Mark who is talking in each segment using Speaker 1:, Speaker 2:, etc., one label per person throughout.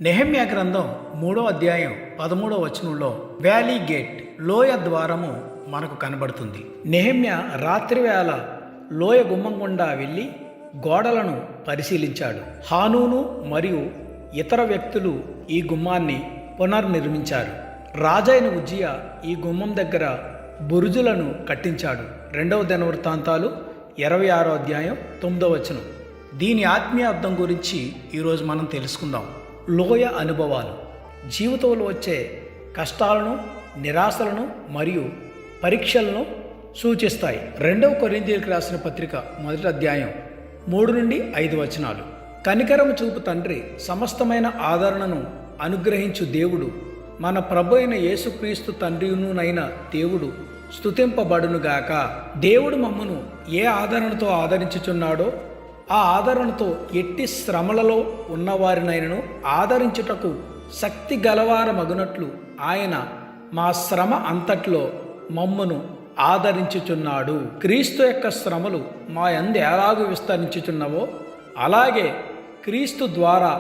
Speaker 1: నెహెమ్యా గ్రంథం 3వ అధ్యాయం 13వ వచనంలో వ్యాలీ గేట్ లోయ ద్వారము మనకు కనబడుతుంది. నెహెమ్యా రాత్రివేళ లోయ గుమ్మం గుండా వెళ్ళి గోడలను పరిశీలించాడు. హానూను మరియు ఇతర వ్యక్తులు ఈ గుమ్మాన్ని పునర్నిర్మించారు. రాజైన ఉజ్జియా ఈ గుమ్మం దగ్గర బురుజులను కట్టించాడు. 2వ దినవృత్తాంతాలు 26వ అధ్యాయం 9వ వచనం. దీని ఆత్మీయ అర్థం గురించి ఈరోజు మనం తెలుసుకుందాం. లోయ అనుభవాలు జీవితంలో వచ్చే కష్టాలను, నిరాశలను మరియు పరీక్షలను సూచిస్తాయి. 2వ కొరింథీయులకు రాసిన పత్రిక 1వ అధ్యాయం 3 నుండి 5 వచనాలు. కనికరము చూపు తండ్రి, సమస్తమైన ఆదరణను అనుగ్రహించు దేవుడు, మన ప్రభు అయిన యేసుక్రీస్తు తండ్రియునైన దేవుడు స్తుతింపబడునుగాక. దేవుడు మమ్మను ఏ ఆదరణతో ఆదరించుచున్నాడో ఆ ఆదరణతో ఎట్టి శ్రమలలో ఉన్నవారినైనను ఆదరించుటకు శక్తి గలవారమగునట్లు ఆయన మా శ్రమ అంతట్లో మమ్మను ఆదరించుచున్నాడు. క్రీస్తు యొక్క శ్రమలు మా యందు ఎలాగూ విస్తరించుచున్నవో అలాగే క్రీస్తు ద్వారా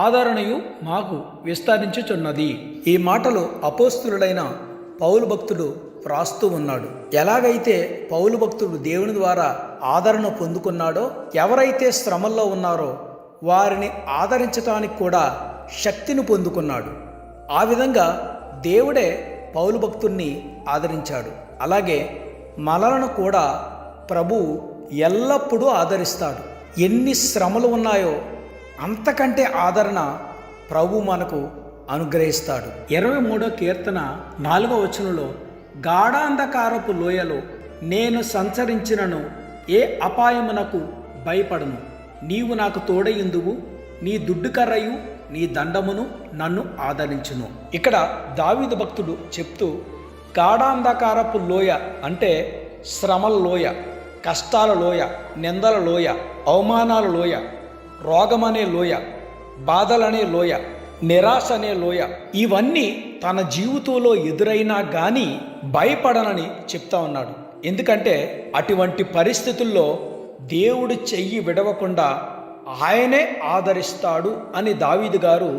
Speaker 1: ఆదరణయు మాకు విస్తరించుచున్నది. ఈ మాటలు అపోస్తులుడైన పౌలు భక్తుడు వ్రాస్తూ ఉన్నాడు. ఎలాగైతే పౌలు భక్తుడు దేవుని ద్వారా ఆదరణ పొందుకున్నాడో, ఎవరైతే శ్రమల్లో ఉన్నారో వారిని ఆదరించటానికి కూడా శక్తిని పొందుకున్నాడు. ఆ విధంగా దేవుడే పౌలు భక్తుడిని ఆదరించాడు. అలాగే మనలను కూడా ప్రభువు ఎల్లప్పుడూ ఆదరిస్తాడు. ఎన్ని శ్రమలు ఉన్నాయో అంతకంటే ఆదరణ ప్రభు మనకు అనుగ్రహిస్తాడు. 23వ కీర్తన 4వ వచనంలో, గాఢాంధకారపు లోయలో నేను సంచరించినను ఏ అపాయమునకు భయపడను, నీవు నాకు తోడయుందువు, నీ దుడ్డుకర్రయు నీ దండమును నన్ను ఆదరించును. ఇక్కడ దావీదు భక్తుడు చెప్తూ, గాఢాంధకారపు లోయ అంటే శ్రమల లోయ, కష్టాల లోయ, నిందల లోయ, అవమానాల లోయ, రోగమనే లోయ, బాధలనే లోయ, నిరాశ అనే లోయ, ఇవన్నీ తన జీవితంలో ఎదురైనా కానీ భయపడనని చెప్తా ఉన్నాడు. ఎందుకంటే అటువంటి పరిస్థితుల్లో దేవుడు చెయ్యి విడవకుండా ఆయనే ఆదరిస్తాడు అని దావీదు గారు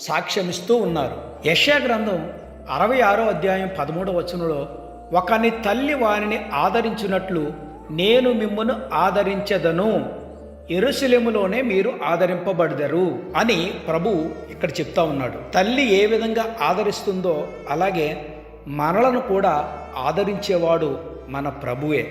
Speaker 1: సాక్ష్యమిస్తూ ఉన్నారు. యెషయా గ్రంథం 66వ అధ్యాయం 13వ వచనంలో, ఒకని తల్లి వారిని ఆదరించినట్లు నేను మిమ్మును ఆదరించెదను, యెరూషలేములోనే మీరు ఆదరింపబడదరు అని ప్రభు ఇక్కడ చెప్తా ఉన్నాడు. తల్లి ఏ విధంగా ఆదరిస్తుందో అలాగే మనలను కూడా ఆదరించేవాడు మన ప్రభువే.